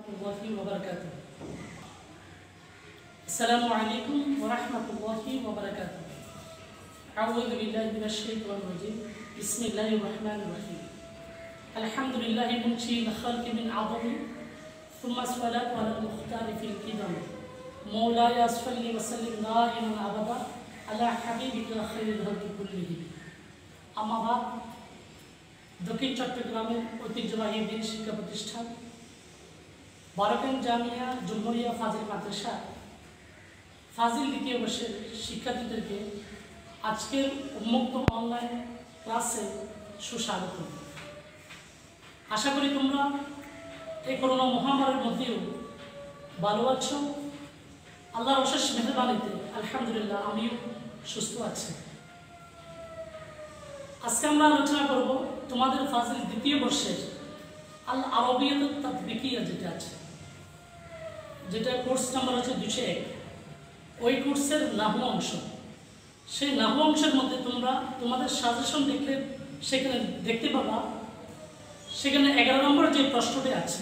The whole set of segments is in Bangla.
warahmatullahi wabarakatuh. Assalamualaikum warahmatullahi wabarakatuh. A'udzu billahi minasyaitonir rajim. Bismillahirrahmanirrahim. Alhamdulillahi munshil khalqi min 'adami. Thumma salatu 'ala al-mukhtari fil qidam. Mawlaya salli wa sallim da'iman abada ala habibika khairil khalqi kullihim. Amma ba'd. দক্ষিণ চট্টগ্রামের ঐতিহ্যবাহী দিন শিক্ষা প্রতিষ্ঠান বারাকান জামিয়া জুমহুরিয়া ফাজিল মাদ্রাসা ফাজিল দ্বিতীয় বর্ষের শিক্ষার্থীদেরকে আজকের উন্মুক্ত অনলাইন ক্লাসে সুস্বাগত। আশা করি তোমরা এই করোনা মহামারীর মধ্যেও ভালো আছো। আল্লাহর অশেষ মেহেরবানিতে আলহামদুলিল্লাহ আমিও সুস্থ আছি। আজকে আমরা আলোচনা করব তোমাদের ফাজিল দ্বিতীয় বর্ষের আল আরবিয়াত তাতবিকিয়া যেটা আছে, যেটা কোর্স নাম্বার হচ্ছে 201, ওই কোর্সের নাহু অংশ। সেই নাহু অংশের মধ্যে তোমরা তোমাদের সাজেশন দেখলে সেখানে দেখতে পাবা, সেখানে 11 নম্বর যে প্রশ্নটি আছে,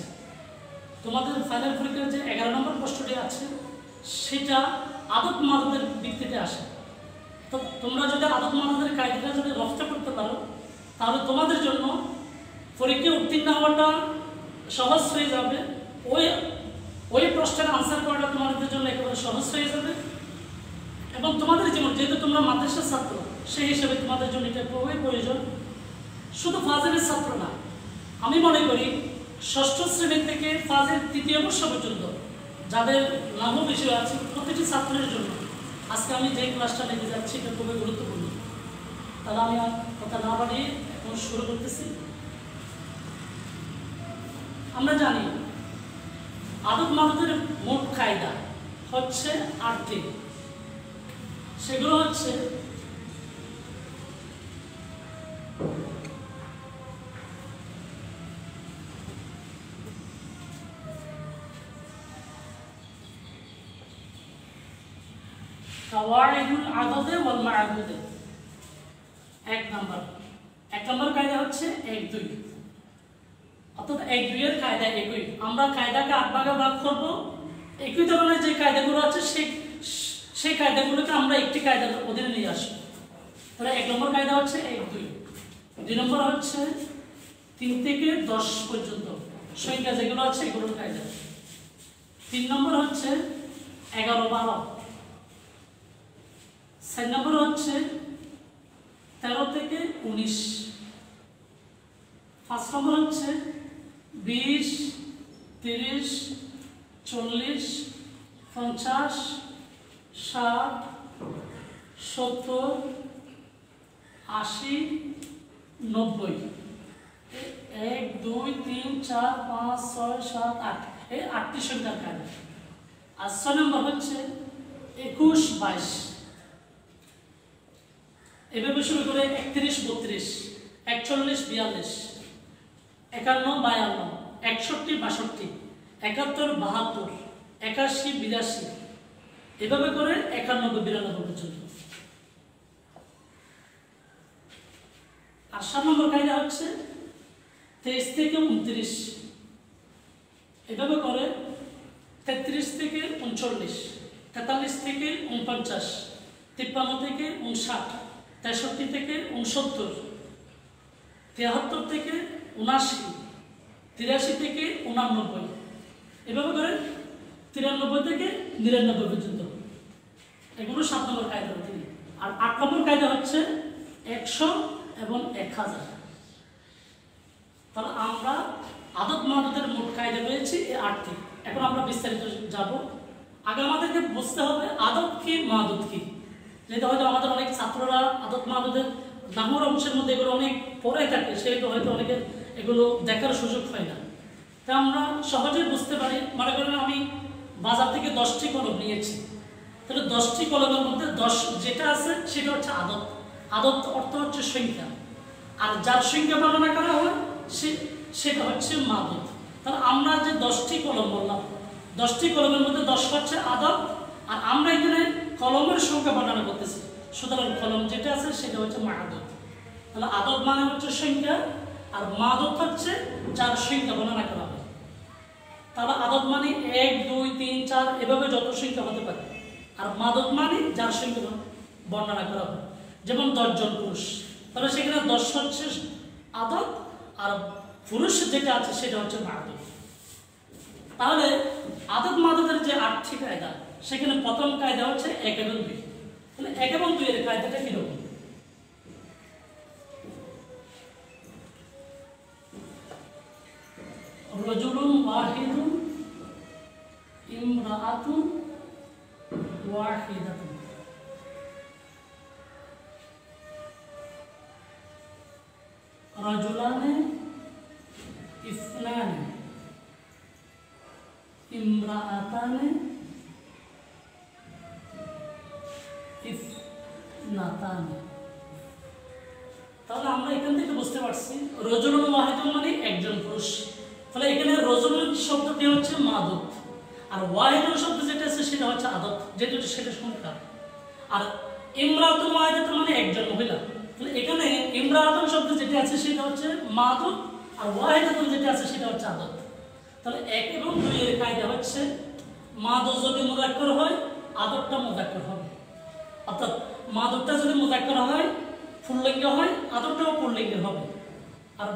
তোমাদের ফাইনাল পরীক্ষার যে 11 নম্বর প্রশ্নটি আছে সেটা আদত মাদতের দিক থেকে আসে। তো তোমরা যদি আদত মাদতের কায়দাটা যদি রফতা করতে পারো তাহলে তোমাদের জন্য পরীক্ষায় উত্তীর্ণ হওয়াটা সহজ হয়ে যাবে। ওই প্রশ্নের আনসার করাটা তোমাদের জন্য একেবারে সহজ হয়ে যাবে এবং তোমাদের জীবন, যেহেতু তোমরা মাদ্রাসার ছাত্র, সেই হিসেবে তোমাদের জন্য এটা খুবই প্রয়োজন। শুধু ফাজিলের ছাত্র না, আমি মনে করি ষষ্ঠ শ্রেণী থেকে ফাজিল তৃতীয় বর্ষ পর্যন্ত যাদের নামও বিষয় আছে প্রতিটি ছাত্রের জন্য আজকে আমি যে ক্লাসটা নিতে যাচ্ছি এটা খুবই গুরুত্বপূর্ণ। তাহলে আমি কথা না বাড়িয়ে এখন শুরু করতেছি। আমরা জানি আদত মাদতের মোট কায়দা হচ্ছে 8টি। সেগুলো হচ্ছে কাওয়াইদুল আদদে ওয়াল মা'দুদে। এক নম্বর কায়দা হচ্ছে 1-2, অর্থাৎ 1-2 এর কায়দা একই। আমরা কায়দাকে 8 ভাগে ভাগ করব। একই ধরনের যে কায়দাগুলো আছে সেই কায়দাগুলোকে আমরা একটি কায়দার অধীনে নিয়ে আসবো। তাহলে 1 নম্বর কায়দা হচ্ছে 1-2, 2 নম্বর হচ্ছে 3 থেকে 10 পর্যন্ত সংখ্যা যেগুলো আছে এগুলোর কায়দা, 3 নম্বর হচ্ছে 11-12, 4 নম্বর হচ্ছে 13 থেকে 19, 5 নম্বর হচ্ছে 20, 30, 40, 50, 60, 70, 80, 90। 1, 2, 3, 4, 5, 6, 7, 8, এই 8টি সংখ্যার কায়দা। আর 6 নম্বর হচ্ছে 21, 22। এভাবে শুরু করে 31, 32, 41, 42, 51, 52, 61, 62, 71, 72, 81, 82, এভাবে করে 91, 92 পর্যন্ত। আর 7 নম্বর কায়দা হচ্ছে 23 থেকে 29, এভাবে করে 33 থেকে 39, 43 থেকে 49, 53 থেকে 59, 63 থেকে 69, 73 থেকে 79, 83 থেকে 89, এভাবে করে 93 থেকে 99 পর্যন্ত। এগুলো 7 নম্বর কায়দা। আর 8 নম্বর কায়দা হচ্ছে 100 এবং 1000। তাহলে আমরা আদত মাদতের মোট কায়দা পেয়েছি এই 8টি। এখন আমরা বিস্তারিত যাব। আগে আমাদেরকে বুঝতে হবে আদত কি মাদত কি। যেহেতু হয়তো আমাদের অনেক ছাত্ররা আদত মাদতের নাহর অংশের মধ্যে এগুলো অনেক পড়ে থাকে, সেহেতু হয়তো অনেকের এগুলো দেখার সুযোগ হয় না। তা আমরা সহজেই বুঝতে পারি। মনে করেন আমি বাজার থেকে 10টি কলম নিয়েছি, তাহলে 10টি কলমের মধ্যে 10 যেটা আছে সেটা হচ্ছে আদত। আদত অর্থ হচ্ছে সংখ্যা, আর যার সংখ্যা বর্ণনা করা হয় সেটা হচ্ছে মাদত। তাহলে আমরা যে 10টি কলম বললাম, 10টি কলমের মধ্যে 10 হচ্ছে আদত, আর আমরা এখানে কলমের সংখ্যা বর্ণনা করতেছি, সুতরাং কলম যেটা আছে সেটা হচ্ছে মাদত। তাহলে আদত মানে হচ্ছে সংখ্যা, আর মাদত হচ্ছে যার সংখ্যা বর্ণনা করা হয়। তাহলে আদত মানে 1 2 3 4 এভাবে যত সংখ্যা হতে পারে। আর মাদত মানে যার সংখ্যা বর্ণনা করা হয়, যেমন 10 জন পুরুষ, তাহলে সেখানে 10 হচ্ছে আদত আর পুরুষ যেটা আছে সেটা হচ্ছে মাদত। তাহলে আদত মাদতের যে 8টি কায়দা, সেখানে প্রথম কায়দা হচ্ছে 1 এবং 2। তাহলে 1 এবং 2 এর কায়দাটা কিরকম? রাজুলুন ওয়াহিদুন ইমরাআতুন ওয়াহিদাতুন। রাজুলানে ইসনানে ইমরাআতানে ইসনাতানে। তাহলে আমরা এখান থেকে বুঝতে পারছি রাজুলুন ওয়াহিদুন মানে একজন পুরুষ। তাহলে এখানে রাজুলুন শব্দটি হচ্ছে মাদত, আর ওয়াহিদুন শব্দ যেটা আছে সেটা হচ্ছে আদত, যেটা সেটা সংখ্যা। আর ইমরাতুন ওয়াহিদাতুন মানে একজন মহিলা। তাহলে এখানে ইমরাতুন শব্দ যেটা আছে সেটা হচ্ছে মাদত, আর ওয়াহিদাতুন যেটা আছে সেটা হচ্ছে আদত। তাহলে 1 এবং 2 এর কায়দা হচ্ছে মাদত যদি মুযাক্কার হয় আদতটা মুযাক্কার হবে, অর্থাৎ মাদতটা যদি মুযাক্কার হয় পুল্লিঙ্গ হয় আদতটাও পুল্লিঙ্গের হবে। আর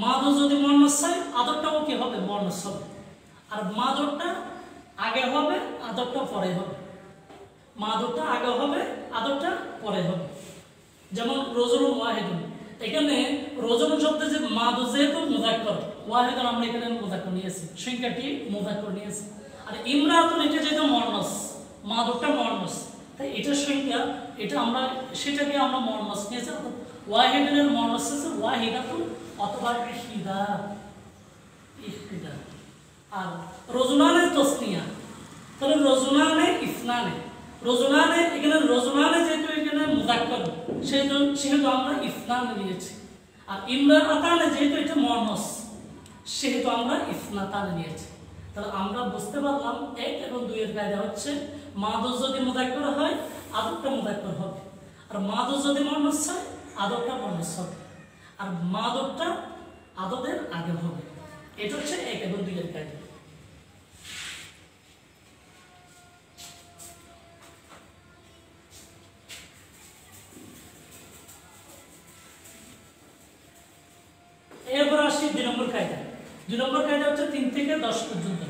মাদত যদি মুয়ান্নাস হয় আদতটাও কি হবে? মুয়ান্নাস হবে। আর মাদতটা আগে হবে আদতটা পরে হবে, মাদতটা আগে হবে আদতটা পরে হবে। যেমন রাজুলুন ওয়াহিদুন, এখানে রাজুলুন শব্দে যে মাদত যেহেতু মুযাক্কার, ওয়াহিদুন আমরা এখানে মুযাক্কার নিয়েছি, সংখ্যাটি মুযাক্কার নিয়েছি। আর ইমরাতুন এটা যেহেতু মুয়ান্নাস, মাদতটা মুয়ান্নাস, তাই এটা সংখ্যা, এটা আমরা সেটাকে আমরা মুয়ান্নাস নিয়েছি। অর্থাৎ ওয়াহিদুনের মুয়ান্নাস হচ্ছে ওয়াহিদাতুন অথবা ইহদা। আর রাজুলানের তাসনিয়া, তাহলে রাজুলানে ইসনানে, রাজুলানে এখানে রাজুলানে যেহেতু এখানে মুযাক্কার সেহেতু আমরা ইসনানে নিয়েছি। আর ইমরাআতানে যেহেতু এটা মুয়ান্নাস সেহেতু আমরা ইসনাতানে নিয়েছি। তাহলে আমরা বুঝতে পারলাম 1 এবং 2 এর কায়দা হচ্ছে মাদত যদি মুযাক্কার হয় আদতটা মুযাক্কার হবে, আর মাদত যদি মুয়ান্নাস হয় আদতটা মুয়ান্নাস হবে, আর মাদতটা আদতের আগে হবে। এটা হচ্ছে 1 এবং 2 এর কায়দা। এরপর আসি 2 নম্বর কায়দা। 2 নম্বর কায়দা হচ্ছে 3 থেকে 10 পর্যন্ত।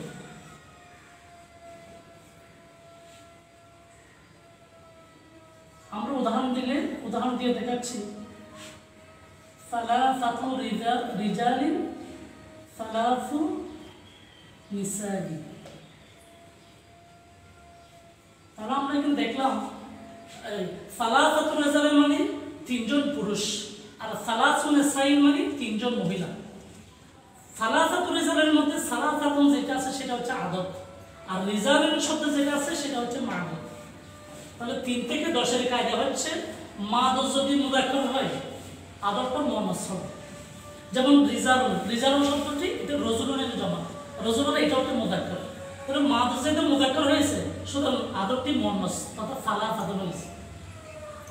আমরা উদাহরণ দিয়ে দেখাচ্ছি। সালাসাতু রিজালিন সালাসু নিসাইন। তাহলে আমরা এখানে দেখলাম সালাসাতু রিজালিন মানে 3 জন পুরুষ, আর সালাসু নিসাইন মানে 3 জন মহিলা। সালাসাতু রিজালের মধ্যে সালাসাতুন যেটা আছে সেটা হচ্ছে আদত, আর রিজালের শব্দ যেটা আছে সেটা হচ্ছে মাদত। তাহলে 3 থেকে 10 এর কায়দা হচ্ছে মাদত যদি মুযাক্কার হয় আদতটা মুয়ান্নাস হবে। যেমন রিজালুন শব্দটি এটা রাজুলুনের জমা, রাজুলুন এটা হচ্ছে মুযাক্কার। তাহলে মাদত যেটা মুযাক্কার হয়েছে সুতরাং আদতটি মুয়ান্নাস অর্থাৎ সালাসাতুন হয়েছে।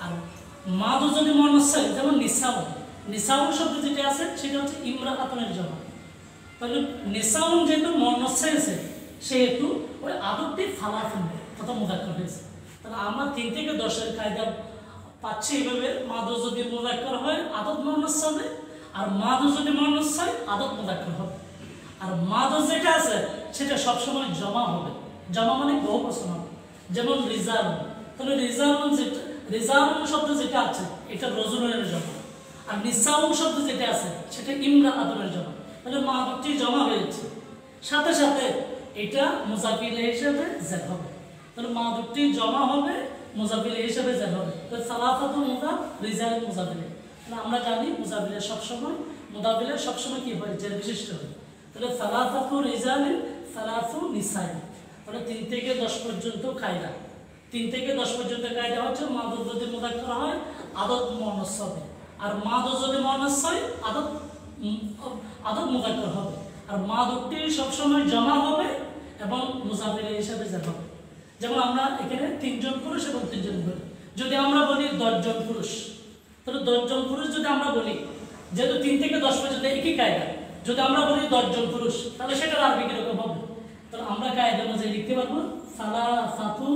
আর মাদত যদি মুয়ান্নাস হয় যেমন নিসাউন শব্দ যেটা আছে সেটা হচ্ছে ইমরাআতুনের জমা। তাহলে নিসাউন যেহেতু মুয়ান্নাস হয়েছে সেহেতু ওই আদতটি সালাসাতুন অর্থাৎ মুযাক্কার হয়েছে। তাহলে আমরা 3 থেকে 10 এর কায়দা পাচ্ছি এইভাবে, মাদত যদি মুযাক্কার হয় আদত মুয়ান্নাস হবে, আর মাদত যদি মুয়ান্নাস হয় আদত মুযাক্কার হবে। আর মাদত যেটা আছে সেটা সবসময় জমা হবে, জমা মানে বহুবচন হবে। যেমন রিজালুন, তাহলে রিজালুন শব্দ যেটা আছে এটা রাজুলুনের জমা, আর নিসাউন শব্দ যেটা আছে সেটা ইমরাআতুনের জমা। তাহলে মাদতটি জমা হয়েছে, সাথে সাথে এটা মুযাফ ইলাইহি হিসেবে জের হবে। তাহলে মাদতটি জমা হবে, মুযাফ ইলাইহি হিসেবে জের হবে। তাহলে সালাসাতু মুযাফ রিজাল মুযাফ ইলাইহি। তাহলে আমরা জানি মুযাফ ইলাইহি সবসময় মুযাফ ইলাইহি সবসময় কি হয়? জের বিশিষ্ট হয়। তাহলে সালাসাতু রিজালিন সালাসু নিসাইন। তাহলে 3 থেকে 10 পর্যন্ত কায়দা। 3 থেকে 10 পর্যন্ত কায়দা হচ্ছে মাদত যদি মুযাক্কার হয় আদত মুয়ান্নাস হবে, আর মাদত যদি মুয়ান্নাস হয় আদত মুযাক্কার হবে, আর মাদতটি সবসময় জমা হবে এবং মুযাফ ইলাইহি হিসেবে জের হবে। যেমন আমরা এখানে 3 জন পুরুষ এবং 3 জন মহিলা। যদি আমরা বলি 10 জন পুরুষ, তাহলে 10 জন পুরুষ যদি আমরা বলি, যেহেতু 3 থেকে 10 পর্যন্ত একই কায়দা, যদি আমরা বলি 10 জন পুরুষ তাহলে সেটার আরবি কিরকম হবে? লিখতে পারবো সালাসাতু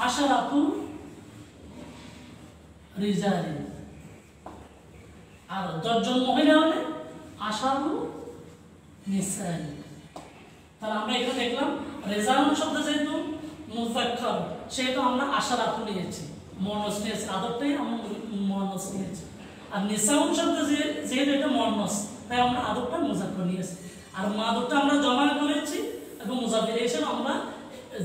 আশারাতু রিজালিন। আর 10 জন মহিলা হলে আশারু নিসাই। তাহলে আমরা এখানে দেখলাম রিজালুন শব্দ যেহেতু মুযাক্কার সেহেতু আমরা আশারাতু নিয়েছি, মুয়ান্নাস নিয়েছি, আদরটাই আমরা মুয়ান্নাস নিয়েছি। আর নিসাউন শব্দ যেহেতু এটা মুয়ান্নাস তাই আমরা আদরটা মুযাক্কার নিয়েছি। আর মাদুরটা আমরা জমা করেছি এবং মুযাফির হিসেবে আমরা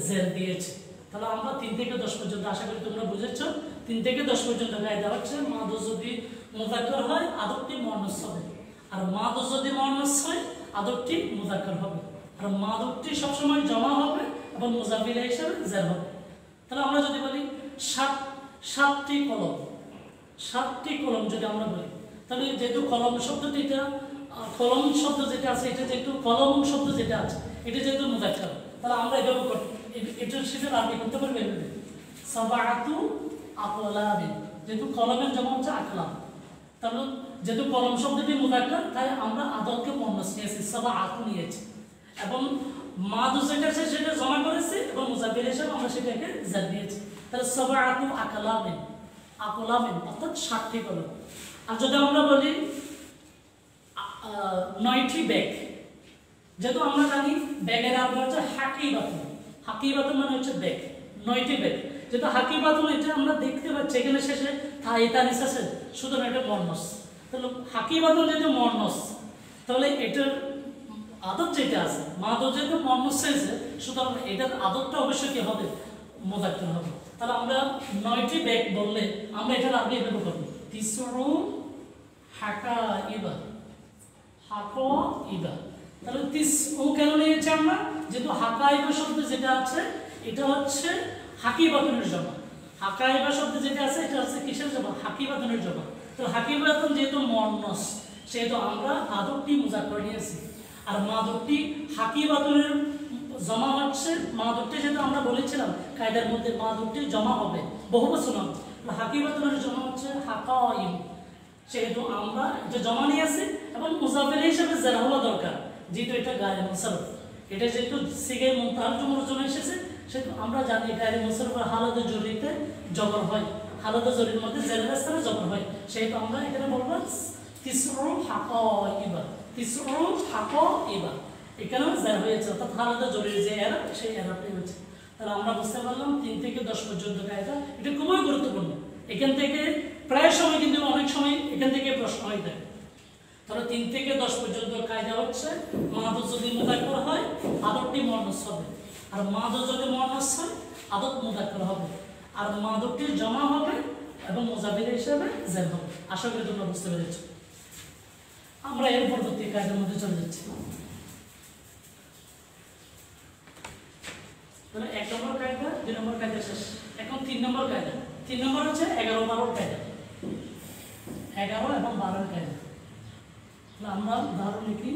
জের দিয়েছি। তাহলে আমরা 3 থেকে 10 পর্যন্ত, আশা করি তোমরা বুঝেছো। 3 থেকে 10 পর্যন্ত কায়দা হচ্ছে মাদু যদি মুযাক্কার হয় আদরটি মুয়ান্নাস হবে, আর মাদু যদি মুয়ান্নাস হয় আদরটি মুযাক্কার হবে, আর মাদুরটি সবসময় জমা হবে এবং মুযাফির হিসেবে জের হবে। তাহলে আমরা যদি বলি 7টি কলম, 7টি কলম যদি আমরা বলি, তাহলে যেহেতু কলম শব্দটি এটা কলম শব্দ যেটা আছে এটা যেহেতু কলম শব্দ যেটা আছে এটা যেহেতু মুযাক্কার, তাহলে আমরা এভাবে এটার সাথে আরবি করতে পারবো এভাবে সাবাআতু আকলাবিন, যেহেতু কলমের জমা হচ্ছে আকলাম, তাহলে যেহেতু কলম শব্দটি মুযাক্কার তাই আমরা আদরকে মুয়ান্নাস নিয়েছি, সাবাআতু নিয়েছি, এবং মাদু যেটা আছে সেটা জমা করেছি এবং মুযাফির হিসেবে আমরা সেটাকে জার দিয়েছি। তাহলে সাবাআতু আকলাবিন, আকলাবিন অর্থাৎ 7টি কলম। আর যদি আমরা বলি 9টি ব্যাগ, যেহেতু আমরা জানি ব্যাগের আরবি হচ্ছে হাকিবাতুন, হাকিবাতুন মানে হচ্ছে ব্যাগ, 9টি ব্যাগ। যেহেতু হাকিবাতুন এটা আমরা দেখতে পাচ্ছি এখানে শেষে তানিস আছে, সুতরাং এটা মুয়ান্নাস। তাহলে হাকিবাতুন যেহেতু মুয়ান্নাস তাহলে এটার আদর যেটা আছে মাদু যেহেতু মুয়ান্নাস হয়েছে সুতরাং এটার আদরটা অবশ্যই কি হবে, মুযাক্কার হবে। তাহলে আমরা 9টি ব্যাগ বললে আমরা এটার আরবি এভাবে করব তিসরু হাকাইবা, হাকাইবা। তাহলে তিসরু কেন নিয়েছি আমরা, যেহেতু হাকাইবা শব্দ যেটা আছে এটা হচ্ছে হাকিবাতুনের জমা, হাকাইবা শব্দ যেটা আছে এটা হচ্ছে কিসের জমা, হাকিবাতুনের জমা। তো হাকিবাতুন যেহেতু মুয়ান্নাস সেহেতু আমরা আদরটি মুযাক্কার নিয়েছি, আর মাদুরটি হাকিবাতুনের জমা হচ্ছে, মাদুরটি যেহেতু আমরা বলেছিলাম কায়দার মধ্যে মাদুরটি জমা হবে বহুবচন হবে, হাকিবাতুনের জমা হচ্ছে হাকাইম, সেহেতু আমরা এটা জমা নিয়েছি এবং মুযাফির হিসেবে জের হওয়া দরকার, যেহেতু এটা গায়ে মুনসারফ, এটা যেহেতু সিগায় মুনতাহার জমর জন্য এসেছে সেহেতু আমরা জানি গায়ে মুনসারফের হালাতে জরিতে জবর হয়, হালাতে জরির মধ্যে জেরের স্থানে জবর হয়, সেহেতু আমরা এখানে বলবো তিসরু হাকাইবা, তিসরু হাকাইবা, এখানে জের হয়েছে অর্থাৎ হালাতে জরির যে এরাব সেই এরাবটাই হচ্ছে। তাহলে আমরা বুঝতে পারলাম 3 থেকে 10 পর্যন্ত কায়দা এটা খুবই গুরুত্বপূর্ণ। এখান থেকে প্রায় সময় কিন্তু অনেক সময় এখান থেকে প্রশ্ন হয়ে থাকে। তাহলে 3 থেকে 10 পর্যন্ত কায়দা হচ্ছে মাদু যদি মুযাক্কার হয় আদরটি মুয়ান্নাস হবে, আর মাদু যদি মুয়ান্নাস হয় আদর মুযাক্কার হবে, আর মাদুরটি জমা হবে এবং মুযাফির হিসেবে জের হবে। আশা করি তোমরা বুঝতে পেরেছো। আমরা এর পরবর্তী কায়দার মধ্যে চলে যাচ্ছি। তাহলে 1 নম্বর কায়দা, 2 নম্বর কায়দা শেষ, এখন 3 নম্বর কায়দা। 3 নম্বর হচ্ছে 11-12 কায়দা, 11 এবং 12 কায়দা। তাহলে আমরা উদাহরণ লিখি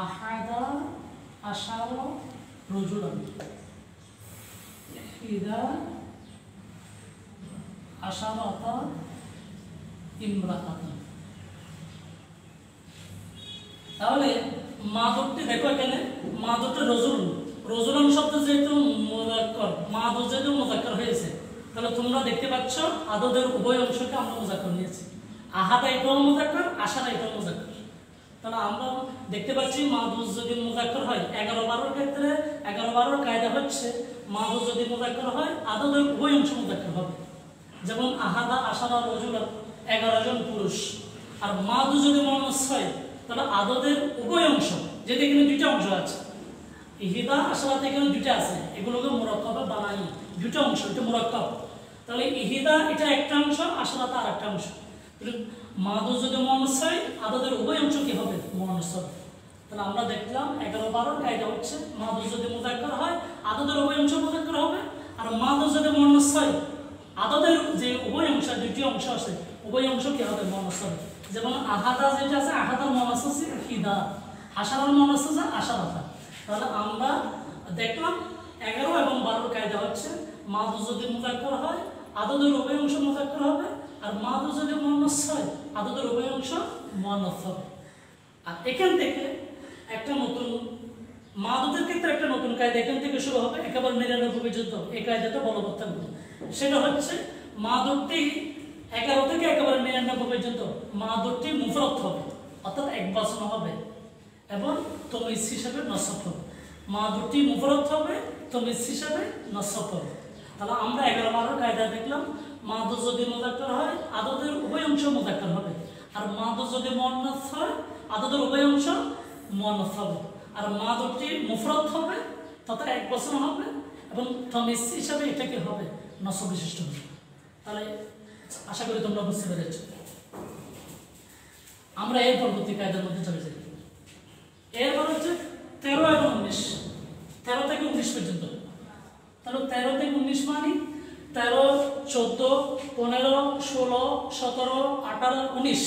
আহাদা আশারা রাজুলান, ইদা আশারাতা ইমরাআতান। তাহলে মাদুরটি দেখো এখানে মাদুরটি রজুলুন শব্দ যেহেতু মুযাক্কার, মাদু যেহেতু মুযাক্কার হয়েছে তাহলে তোমরা দেখতে পাচ্ছ আদদের উভয় অংশকে আমরা মুযাক্কার নিয়েছি, আহাদা এটাও মুযাক্কার, আশারা এটাও মুযাক্কার। তাহলে আমরা দেখতে পাচ্ছি মাদু যদি মুযাক্কার হয় 11-12 ক্ষেত্রে 11-12 কায়দা হচ্ছে মাদু যদি মুযাক্কার হয় আদদের উভয় অংশ মুযাক্কার হবে, যেমন আহাদা আশারা রাজুলান 11 জন পুরুষ, আর মাদু যদি মুয়ান্নাস হয় তাহলে আদদের উভয় অংশ, যেটা এখানে 2টা অংশ আছে, ইহিদা আশারাতে এখানে 2টা আছে, এগুলোকে মুরাক্কাবে বানাই 2টা অংশ, এটা মুরাক্কাব। তাহলে ইহিদা এটা একটা অংশ, আশারাতে আরেকটা অংশ। মাদু যদি মুয়ান্নাস হয় আদদের উভয় অংশ কি হবে, মুয়ান্নাস হবে। তাহলে আমরা দেখলাম 11-12 কায়দা হচ্ছে মাদু যদি মুযাক্কার হয় আদদের উভয় অংশ মুযাক্কার হবে, আর মাদু যদি মুয়ান্নাস হয় আদদের যে উভয় অংশ 2টি অংশ আছে উভয় অংশ কি হবে, মুয়ান্নাস হবে। যেমন আহাদা যেটা আছে আহাদার মুয়ান্নাস আছে হিদা, আশারার মুয়ান্নাস আছে আশারাতা। তাহলে আমরা দেখলাম 11 এবং 12 কায়দা হচ্ছে মাদু যদি মুযাক্কার হয় আদদের উভয় অংশ মুযাক্কার হবে, আর মাদু যদি মুয়ান্নাস হয় আদদের উভয় অংশ মুয়ান্নাস হবে। আর এখান থেকে একটা নতুন মাদুদের ক্ষেত্রে একটা নতুন কায়দা এখান থেকে শুরু হবে একেবারে 99 পর্যন্ত। এই কায়দাটা বলবৎ থাকবে। সেটা হচ্ছে মাদুরটি 11 থেকে একেবারে 99 পর্যন্ত মাদুরটি মুফরদ হবে, অর্থাৎ এক বচন হবে এবং তমিজ হিসাবে নসব হবে। মাদুরটি মুফরদ হবে, তমিজ হিসাবে নসব হবে। তাহলে আমরা 11 নম্বর কায়দা দেখলাম, মাদুর যদি মুযাক্কার হয় আদদের উভয় অংশ মুযাক্কার হবে, আর মাদুর যদি মুয়ান্নাস হয় আদদের উভয় অংশ মুয়ান্নাস হবে, আর মাদুরটি মুফরদ হবে তথা এক বচন হবে এবং তমিজ হিসাবে এটা কি হবে, নসব বিশিষ্ট হবে। তাহলে আশা করি তোমরা বুঝতে পেরেছ। আমরা এর পরবর্তী কায়দার মধ্যে চলে যাই। এরপর হচ্ছে 13 এবং 19, 13 থেকে 19 পর্যন্ত। তাহলে 13 থেকে 19 মানে 13, 14, 15, 16, 17, 18, 19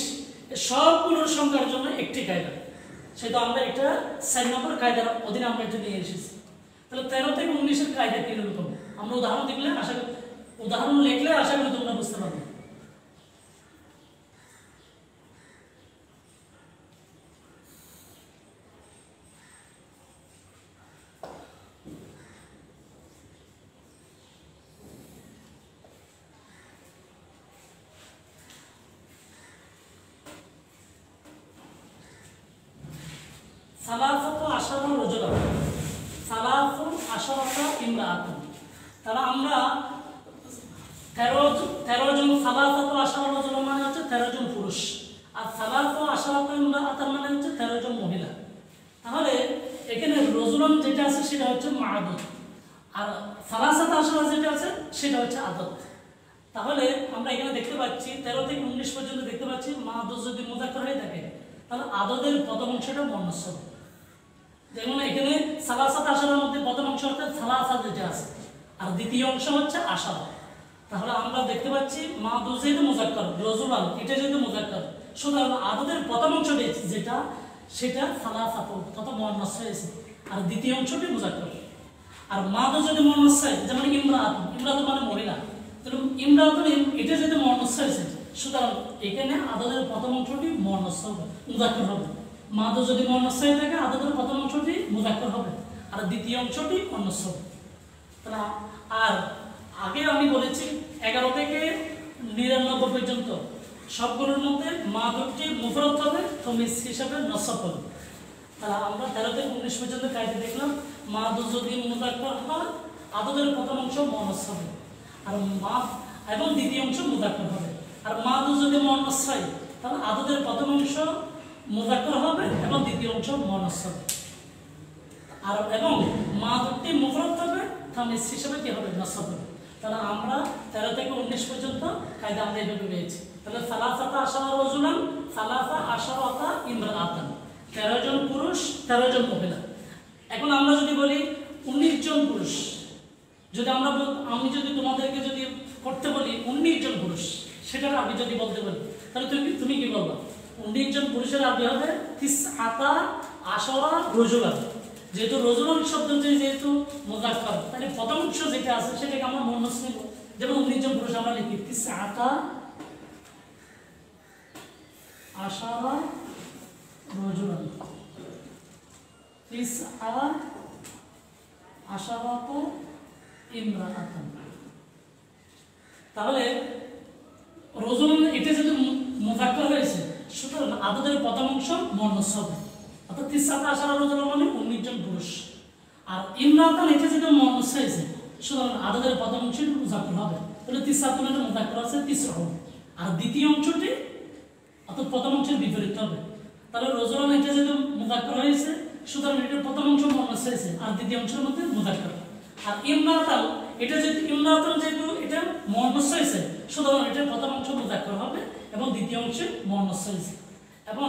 সবগুলোর সংখ্যার জন্য একটি কায়দা। সেটা আমরা এটা 4 নম্বর কায়দার অধীনে আমরা এটা নিয়ে এসেছি। তাহলে 13 থেকে 19 এর কায়দা কিরকম আমরা উদাহরণ দেখলে উদাহরণ লিখলে আশা করি তোমরা বুঝতে পারবে। সালাসাতু আশারা রাজুলান, সালাসু আশারাতা ইমরাআতুন। তাহলে আমরা 13 জন, সালাসাতু আশারা রাজুলান মানে হচ্ছে 13 জন পুরুষ, আর সালাসু আশারাতা ইমরাআতুন মানে হচ্ছে 13 জন মহিলা। তাহলে এখানে রাজুলান যেটা আছে সেটা হচ্ছে মা'দুদ, আর সালাসাতু আশারা যেটা আছে সেটা হচ্ছে আদদ। তাহলে আমরা এখানে দেখতে পাচ্ছি 13 থেকে 19 পর্যন্ত দেখতে পাচ্ছি মা'দুদ যদি মুযাক্কার হয়ে থাকে তাহলে আদদের প্রথম অংশটা মুয়ান্নাস হবে। যেমন এখানে সালাসাত আশারার মধ্যে প্রথম অংশ হচ্ছে সালাসা যেটা আছে, আর দ্বিতীয় অংশ হচ্ছে আশারা। তাহলে আমরা দেখতে পাচ্ছি মা'দুদ যেহেতু মুযাক্কার, রাজুলান এটা যেহেতু মুযাক্কার, সুতরাং আদদের প্রথম অংশটি যেটা সেটা সালাসাত তথা মুয়ান্নাস হয়েছে, আর দ্বিতীয় অংশটি মুযাক্কার। আর মা'দুদ যদি মুয়ান্নাস হয় যেমন ইমরাআতুন, ইমরাআতুন মানে মহিলা, তাহলে ইমরাআতুন এটা যেহেতু মুয়ান্নাস হয়েছে সুতরাং এখানে আদদের প্রথম অংশটি মুয়ান্নাস হবে, মুযাক্কার হবে। মা'দুদ যদি মুয়ান্নাস হয়ে থাকে আদদের প্রথম অংশটি মুযাক্কার হবে আর দ্বিতীয় অংশটি মুয়ান্নাস হবে। তাহলে আর আগে আমি বলেছি 11 থেকে 99 পর্যন্ত সবগুলোর মধ্যে মা'দুদটি মুফরদ হবে, তমিজ হিসাবে নসব হবে। তাহলে আমরা 13 থেকে 19 পর্যন্ত কায়দা দেখলাম, মা'দুদ যদি মুযাক্কার হয় আদদের প্রথম অংশ মুয়ান্নাস হবে আর এবং দ্বিতীয় অংশ মুযাক্কার হবে, আর মা'দুদ যদি মুয়ান্নাস হয় তাহলে আদদের প্রথম অংশ মুযাক্কার হবে এবং দ্বিতীয় অংশ মুয়ান্নাস হবে, আর এবং মা'দুদটি মুফরদ হবে, তামিজ হিসাবে কি হবে, নসব হবে। তাহলে আমরা 13 থেকে 19 পর্যন্ত কায়দা আমরা এইভাবে পেয়েছি। তাহলে সালাসাতা আশারা রাজুলান, সালাসা আশারাতা ইমরাআতান, 13 জন পুরুষ 13 জন মহিলা। এখন আমরা যদি বলি 19 জন পুরুষ, যদি আমি যদি তোমাদেরকে যদি করতে বলি 19 জন পুরুষ, সেটার আমি যদি বলতে বলি তাহলে তুমি কি বলবা? 19 জন পুরুষের আরবি হবে তিসআতা আশারা রাজুলান। যেহেতু রাজুলান শব্দটি যেহেতু মুযাক্কার, তাহলে প্রথম অংশ যেটা আছে সেটাকে আমরা মুয়ান্নাস নেব। যেমন 19 জন পুরুষ আমরা লিখি তিসআতা আশারা রাজুলান, তিসআ আশারাতা ইমরাআতান। তাহলে রাজুলান এটা যেহেতু মুযাক্কার হয়েছে সুতরাং আদদের প্রথম অংশ মুয়ান্নাস হবে, অর্থাৎ তিসআতা আশারা রাজুলান মানে 19 জন পুরুষ। আর ইমরাআতান এটা যেহেতু মুয়ান্নাস হয়েছে সুতরাং আদদের প্রথম অংশ মুযাক্কার হবে, তাহলে তিসআতুন এটা মুযাক্কার আছে তিসআউন, আর দ্বিতীয় অংশটি অর্থাৎ প্রথম অংশের বিপরীত হবে। তাহলে রাজুলান এটা যেহেতু মুযাক্কার হয়েছে সুতরাং এটার প্রথম অংশ মুয়ান্নাস হয়েছে আর দ্বিতীয় অংশের মধ্যে মুযাক্কার। আর ইমরাআতান এটা যেহেতু এটা মুয়ান্নাস হয়েছে সুতরাং এটার প্রথম অংশ মুযাক্কার হবে এবং দ্বিতীয় অংশে মুয়ান্নাস হয়েছে। এবং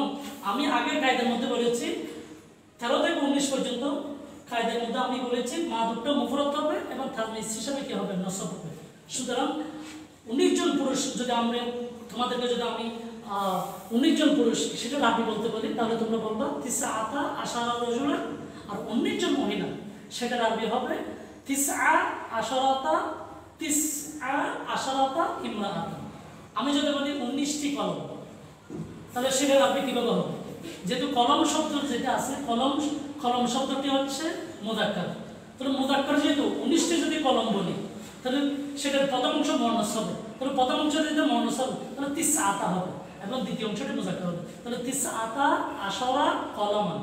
আমি আগের কায়দার মধ্যে বলেছি 13 থেকে 19 পর্যন্ত কায়দার মধ্যে আমি বলেছি মা'দুদটা মুফরদ হবে এবং তামিজ হিসাবে কি হবে, নসব হবে। সুতরাং 19 জন পুরুষ যদি আমরা তোমাদেরকে যদি আমি 19 জন পুরুষ সেটা আরবি বলতে বলি তাহলে তোমরা বলবা তিসআতা আশারা রাজুলান, আর 19 জন মহিলা সেটার আরবি হবে তিসআ আশারাতা ইমরাআতান। আমি যদি বলি 19টি কলম তাহলে সেটার আরবি কিভাবে হবে? যেহেতু কলম শব্দ যেটা আছে, কলম শব্দটি হচ্ছে মুযাক্কার। তাহলে মুযাক্কার যেহেতু 19টি যদি কলম বলি, তাহলে সেটার প্রথম অংশ মুয়ান্নাস হবে। তাহলে প্রথম অংশ যদি মুয়ান্নাস হবে তাহলে তিসআতা হবে এবং দ্বিতীয় অংশটি মুযাক্কার হবে। তাহলে তিসআতা আশরা কলমান,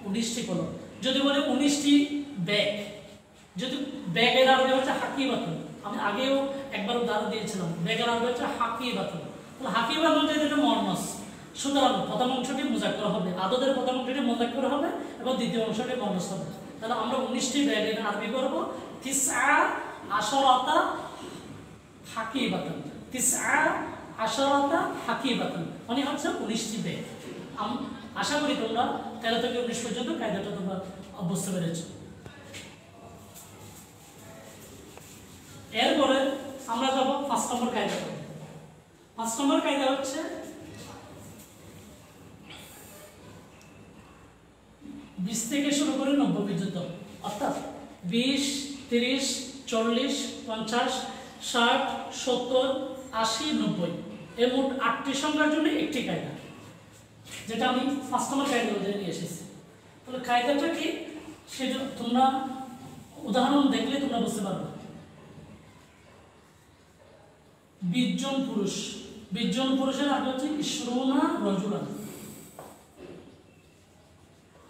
19টি কলম। যদি বলে 19টি ব্যাগ, যদি ব্যাগের আরবি হচ্ছে হাকিবাতুন, আমি আগেও একবার উদাহরণ দিয়েছিলাম, ব্যাগের আরবি হচ্ছে হাকিবাতুন। তাহলে হাকিবাতুন যেটা মুয়ান্নাস, সুতরাং প্রথম অংশটি মুযাক্কার হবে, আদদের প্রথম অংশটি মুযাক্কার হবে এবং দ্বিতীয় অংশটি মুয়ান্নাস হবে। তাহলে আমরা 19টি ব্যাগের আরবি করব তিসআ আশরাতা হাকিবাতুন, তিসআ আশরাতা হাকিবাতুন, মানে হচ্ছে 19টি ব্যাগ। আশা করি তোমরা 13 থেকে 19 পর্যন্ত কায়দাটা তোমরা বুঝতে পেরেছো। এরপরে আমরা যাব 5 নম্বর কায়দা। 5 নম্বর কায়দা হচ্ছে 20 থেকে শুরু করে 90 পর্যন্ত, অর্থাৎ 20, 30, 40, 50, 60, 70, 80, 90 এই মোট 8টি সংখ্যার জন্য একটি কায়দা, যেটা আমি 5 নম্বর কায়দা অনুযায়ী নিয়ে এসেছি। তাহলে কায়দাটা কি সেটা তোমরা উদাহরণ দেখলে তোমরা বুঝতে পারবে। 20 জন পুরুষ, 20 জন পুরুষের আগে হচ্ছে ইশরুনা রাজুলান,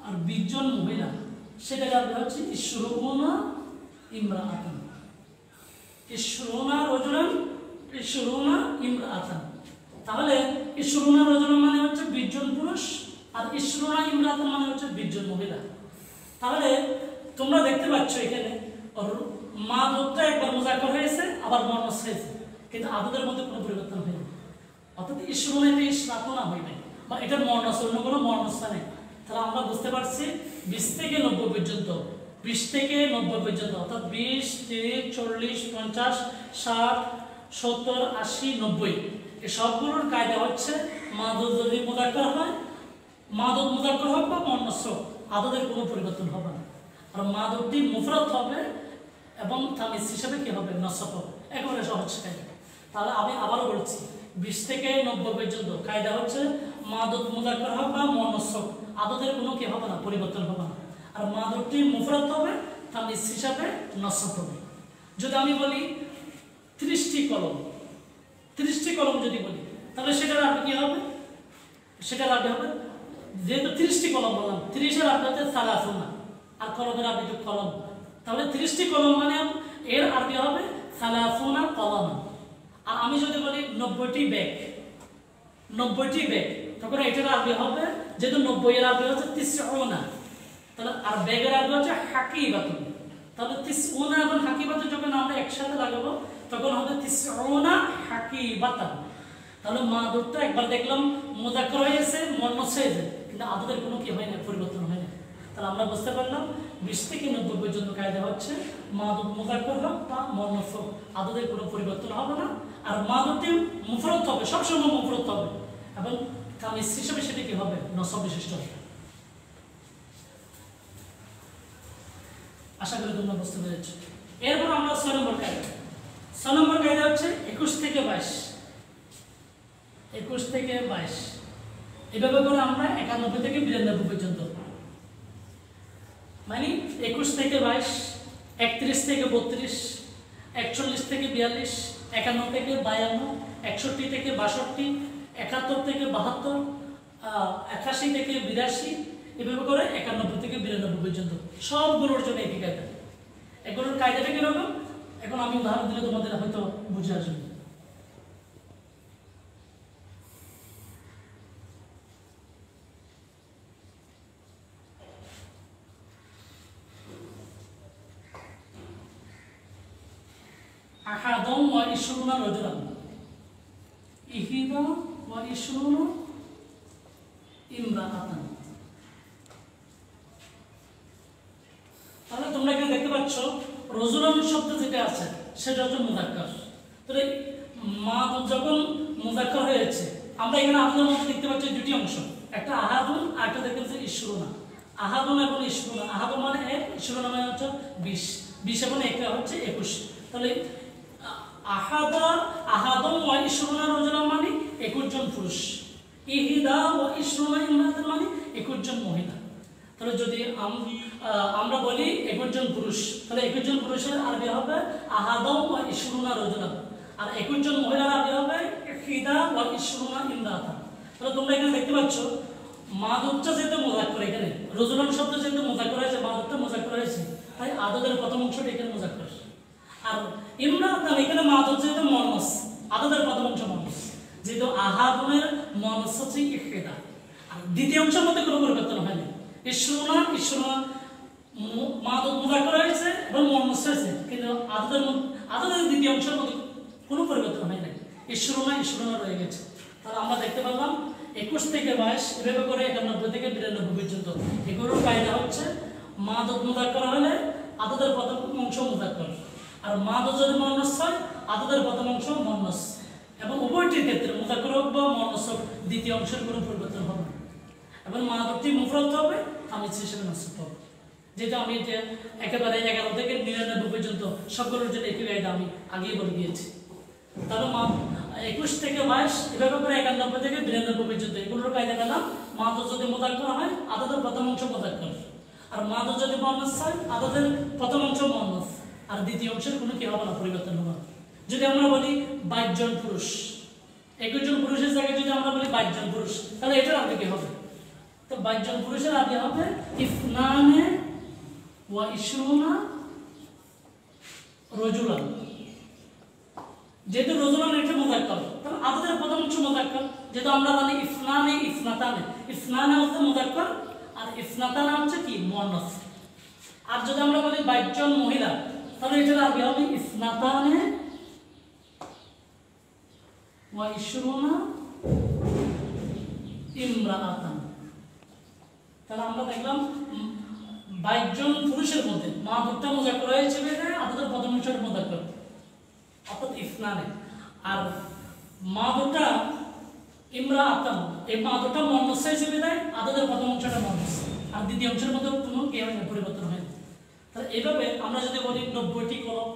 আর 20 জন মহিলা সেটার আগে হচ্ছে ইশরুনা ইমরাআতান, ইশরুনা রাজুলান, ইশরুনা ইমরাআতান। তাহলে ইশরুনা রাজুলান মানে হচ্ছে 20 জন পুরুষ, আর ইশরুনা ইমরাআতান মানে হচ্ছে 20 জন মহিলা। তাহলে তোমরা দেখতে পাচ্ছ এখানে মাদুদটা একবার মুযাক্কার হয়েছে, আবার মুয়ান্নাস হয়েছে, কিন্তু আদদের মধ্যে কোনো পরিবর্তন হয়নি। অর্থাৎ ইশরুনা এটা ইশরাকুনা হইবে, বা এটার মুয়ান্নাস অন্য কোনো মুয়ান্নাস নেই। তাহলে আমরা বুঝতে পারছি 20 থেকে 90 পর্যন্ত, 20 থেকে 90 পর্যন্ত, অর্থাৎ 20, 30, 40, 50, 60, 70, 80, 90 এই সবগুলোর কায়দা হচ্ছে মাদুদ যদি মুযাক্কার হয়, মাদুদ মুযাক্কার হবে বা মুয়ান্নাস হোক, আদদের কোনো পরিবর্তন হবে না। আর মাদুদটি মুফরাদ হবে এবং তামিজ হিসাবে কি হবে, নসব হবে। একেবারে সহজ কায়দা। তাহলে আমি আবারও বলছি, 20 থেকে 90 পর্যন্ত কায়দা হচ্ছে মাদুদ মুযাক্কার হবে বা মুয়ান্নাস হোক, আদদের কোনো কি হবে না, পরিবর্তন হবে না। আর মাদুদটি মুফরাদ হবে, তামিজ হিসাবে নসব হবে। যদি আমি বলি 30টি কলম, 30টি কলম যদি বলি, তাহলে সেটার আরবি কি হবে, সেটার আরবি হবে, যেহেতু 30টি কলম বললাম, 30-এর আরবি হচ্ছে সালাসুনা, আর কলমের আরবি তো কলম। তাহলে 30টি কলম মানে এর আরবি হবে সালাসুনা কলম। আর আমি যদি বলি 90টি ব্যাগ, 90টি ব্যাগ, তখন এটার আরবি হবে, যেহেতু 90 এর আরবি হচ্ছে তিসউনা, তাহলে আর ব্যাগের আরবি হচ্ছে হাকিবাতুন। তাহলে তিসউনা এবং হাকিবাতুন যখন আমরা একসাথে লাগাবো তখন হবে তিসউনা হাকিবাতান। তাহলে মাদুদটা একবার দেখলাম মুযাক্কার হয়েছে, মুয়ান্নাস হয়েছে, কিন্তু আদদের কোনো কি হয় না, পরিবর্তন হয় না। তাহলে আমরা বুঝতে পারলাম 20 থেকে 90 পর্যন্ত কায়দা হচ্ছে মাদুদ মুযাক্কার হোক বা মুয়ান্নাস হোক, আদদের কোনো পরিবর্তন হবে না। আর মাদুদটি মুফরাদ হবে, সবসময় মুফরাদ হবে, এবং তামিজ হিসেবে সেটা কি হবে, নসব বিশিষ্ট হবে। আশা করি তোমরা বুঝতে পেরেছো। এরপর আমরা 6 নম্বর কায়দা। 6 নম্বর কায়দা হচ্ছে 21 থেকে 22, 21 থেকে 22 এভাবে করে আমরা 91 থেকে 92 পর্যন্ত, মানে 21 থেকে 22, 31 থেকে 32, 41 থেকে 42, 51 থেকে 52, 61 থেকে 62, 71 থেকে 72, 81 থেকে 82, এভাবে করে 91 থেকে 92 পর্যন্ত সবগুলোর জন্য একই কায়দা। এগুলোর কায়দাটা কিরকম, এখন আমি উদাহরণ দিলে তোমাদের হয়তো বুঝে আসবে। আহাদম ওয়া ইশরুনা রাজুলান, ইহিদা ওয়া ইশরুনা ইমরাআতান। তাহলে তোমরা এখানে দেখতে পাচ্ছ রাজুলান শব্দ যেটা আছে সেটা হচ্ছে মুযাক্কার। তাহলে মাদুদ যখন মুযাক্কার হয়েছে, আমরা এখানে আদদের মধ্যে দেখতে পাচ্ছি দুটি অংশ, একটা আহাদুন আর একটা দেখতে পাচ্ছি ইশরুনা। আহাদুন এবং ইশরুনা, আহাদুন মানে 1, ইশরুনা মানে হচ্ছে 20, 20 এবং 1 হচ্ছে 21। তাহলে আহাদম ওয়া ইশরুনা রাজুলান মানে 21 জন পুরুষ, ইহিদা ওয়া ইশরুনা ইমরাআতান মানে 21 জন মহিলা। তাহলে যদি আমরা বলি 21 জন পুরুষ, তাহলে 21 জন পুরুষের আরবি হবে আহাদাও ওয়া ইশরুনা রাজুলান, আর 21 জন মহিলার আরবি হবে ইহদা ওয়া ইশরুনা ইমরাতান। তাহলে তোমরা এখানে দেখতে পাচ্ছ মাদুদটা যেহেতু মুযাক্কার, এখানে রাজুলান শব্দ যেহেতু মুযাক্কার হয়েছে, মাদুদটা মুযাক্কার হয়েছে, তাই আদদের প্রথম অংশটা এখানে মুযাক্কার। আর ইমরাতান এখানে মাদুদ যেহেতু মুয়ান্নাস, আদদের প্রথম অংশ মুয়ান্নাস, যেহেতু আহাদুনের মুয়ান্নাস হচ্ছে ইহদা। আর দ্বিতীয় অংশের মধ্যে কোনো পরিবর্তন হয়নি। ইশরুনা মাদুদ মুযাক্কার হয়েছে এবং মুয়ান্নাস হয়েছে, কিন্তু আদদের দ্বিতীয় অংশের মধ্যে কোনো পরিবর্তন হয় নাই, ইশরুনা রয়ে গেছে। তাহলে আমরা দেখতে পেলাম 21 থেকে 22 এভাবে করে 91 থেকে 92 পর্যন্ত এগুলোর কায়দা হচ্ছে মাদুদ মুযাক্কার হলে আদদের প্রথম অংশ মুযাক্কার, আর মাদুদ যদি মুয়ান্নাস হয় আদদের প্রথম অংশ মুয়ান্নাস, এবং উভয়টির ক্ষেত্রে মুযাক্কার হোক বা মুয়ান্নাস হোক দ্বিতীয় অংশের কোনো পরিবর্তন হবে না, এবং মাদুদটি মুফরাদ হবে, তামিজ হিসেবে নাসব হবে। যেটা আমি একেবারে 11 থেকে 99 পর্যন্ত সবগুলোর জন্য একই কায়দা আমি আগেই বলে দিয়েছি। তাহলে 21 থেকে 22 এভাবে করে 91 থেকে 92 পর্যন্ত এগুলোর কায়দা পেলাম। মাদুদ যদি মুযাক্কার হয় আদদের প্রথম অংশ মুযাক্কার, আর মাদুদ যদি মুয়ান্নাস হয় আদদের প্রথম অংশ মুয়ান্নাস, আর দ্বিতীয় অংশের কোনো কি হবে না, পরিবর্তন হবে না। যদি আমরা বলি 22 জন পুরুষ, 21 জন পুরুষের জায়গায় যদি আমরা বলি 22 জন পুরুষ, তাহলে এটার আরবি কি হবে? তো 22 জন পুরুষের আরবি হবে ইফনানে ওয়া ইশরুনা রাজুলান। যেহেতু রাজুলান এটা মুযাক্কার, তাহলে আদদের প্রথম অংশ মুযাক্কার, যেহেতু আমরা জানি ইফনানে ইফনাতানে, ইফনানে হচ্ছে মুযাক্কার আর ইফনাতানা হচ্ছে কি মুয়ান্নাস। আর যদি আমরা বলি 22 জন মহিলা, তাহলে এটার আরবি হবে ইফনাতানে ওয়া ইশরুনা ইমরাআতান। তাহলে আমরা দেখলাম 22 জন পুরুষের মধ্যে মাদুদটা মুযাক্কার হয়েছে, আদদের প্রথম অংশটা মুযাক্কার অর্থাৎ ইফনানে, আর মাদুদটা ইমরাআতান, এই মাদুদটা মুয়ান্নাস হিসেবে দেয়, আদদের প্রথম অংশটা মুয়ান্নাস, আর দ্বিতীয় অংশের মধ্যে কোনো পরিবর্তন হয় না। তাহলে এইভাবে আমরা যদি বলি 90টি কলম,